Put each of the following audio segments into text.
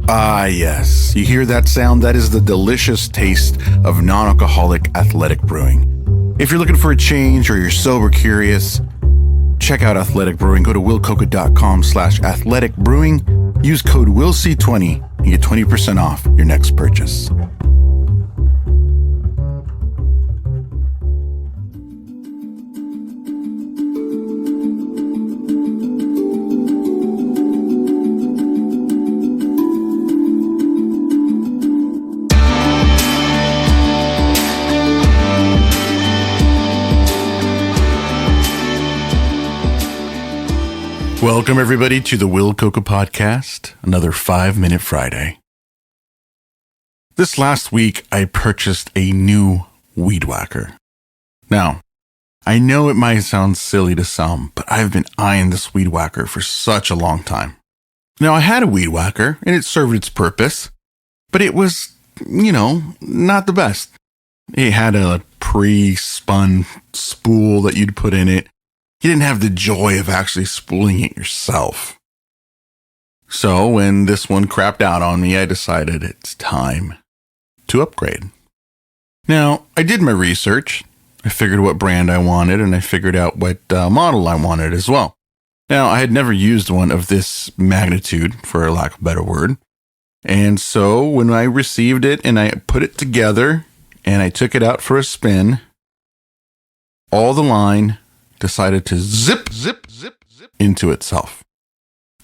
Ah, yes. You hear that sound? That is the delicious taste of non-alcoholic Athletic Brewing. If you're looking for a change or you're sober curious, check out Athletic Brewing. Go to willcoca.com/athletic brewing. Use code WILLC20 and get 20% off your next purchase. Welcome, everybody, to the Will Coca Podcast, another 5-Minute Friday. This last week, I purchased a new weed whacker. Now, I know it might sound silly to some, but I've been eyeing this weed whacker for such a long time. Now, I had a weed whacker, and it served its purpose, but it was, not the best. It had a pre-spun spool that you'd put in it. You didn't have the joy of actually spooling it yourself. So when this one crapped out on me, I decided it's time to upgrade. Now, I did my research. I figured what brand I wanted, and I figured out what model I wanted as well. Now, I had never used one of this magnitude, for lack of a better word. And so when I received it and I put it together and I took it out for a spin, all the line decided to zip into itself.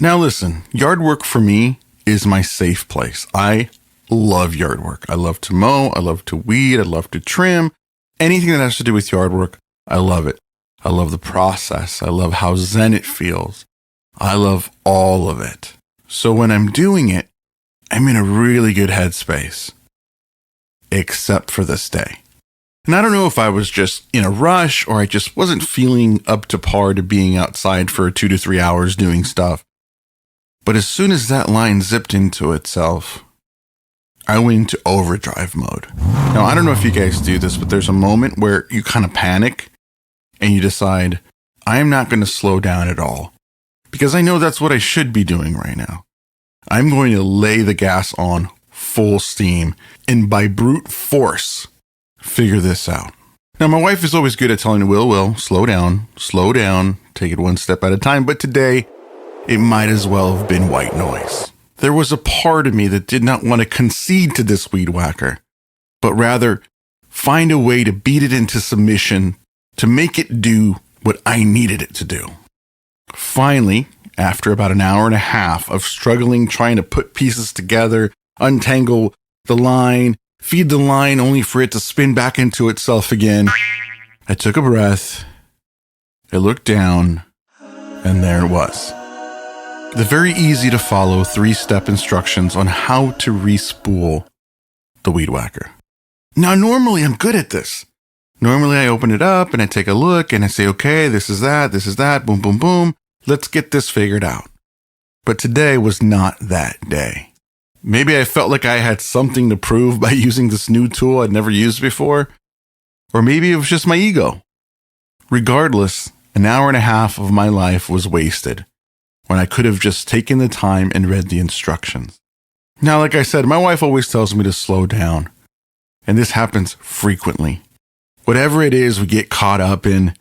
Now listen, yard work for me is my safe place. I love yard work. I love to mow. I love to weed. I love to trim. Anything that has to do with yard work, I love it. I love the process. I love how zen it feels. I love all of it. So when I'm doing it, I'm in a really good headspace. Except for this day. And I don't know if I was just in a rush or I just wasn't feeling up to par to being outside for 2 to 3 hours doing stuff. But as soon as that line zipped into itself, I went into overdrive mode. Now, I don't know if you guys do this, but there's a moment where you kind of panic and you decide, I am not going to slow down at all because I know that's what I should be doing right now. I'm going to lay the gas on full steam and by brute force, figure this out. Now, my wife is always good at telling Will, slow down, take it one step at a time. But today, it might as well have been white noise. There was a part of me that did not want to concede to this weed whacker, but rather find a way to beat it into submission to make it do what I needed it to do. Finally, after about an hour and a half of struggling, trying to put pieces together, untangle the line, feed the line only for it to spin back into itself again, I took a breath, I looked down, and there it was. The very easy to follow 3-step instructions on how to re-spool the weed whacker. Now, normally I'm good at this. Normally I open it up and I take a look and I say, okay, this is that, boom, boom, boom. Let's get this figured out. But today was not that day. Maybe I felt like I had something to prove by using this new tool I'd never used before. Or maybe it was just my ego. Regardless, an hour and a half of my life was wasted when I could have just taken the time and read the instructions. Now, like I said, my wife always tells me to slow down. And this happens frequently. Whatever it is we get caught up in,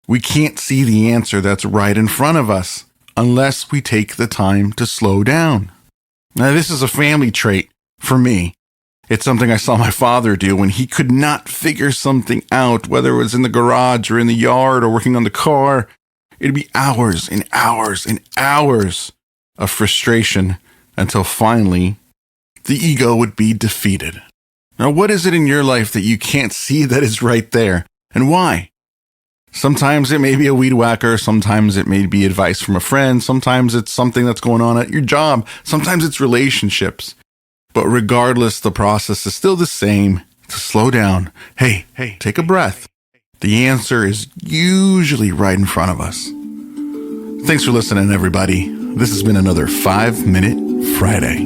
we can't see the answer that's right in front of us unless we take the time to slow down. Now, this is a family trait for me. It's something I saw my father do when he could not figure something out, whether it was in the garage or in the yard or working on the car. It'd be hours and hours and hours of frustration until finally the ego would be defeated. Now, what is it in your life that you can't see that is right there, and why? Sometimes it may be a weed whacker. Sometimes it may be advice from a friend. Sometimes it's something that's going on at your job. Sometimes it's relationships. But regardless, the process is still the same. To slow down. Hey, take a breath. The answer is usually right in front of us. Thanks for listening, everybody. This has been another 5-Minute Friday.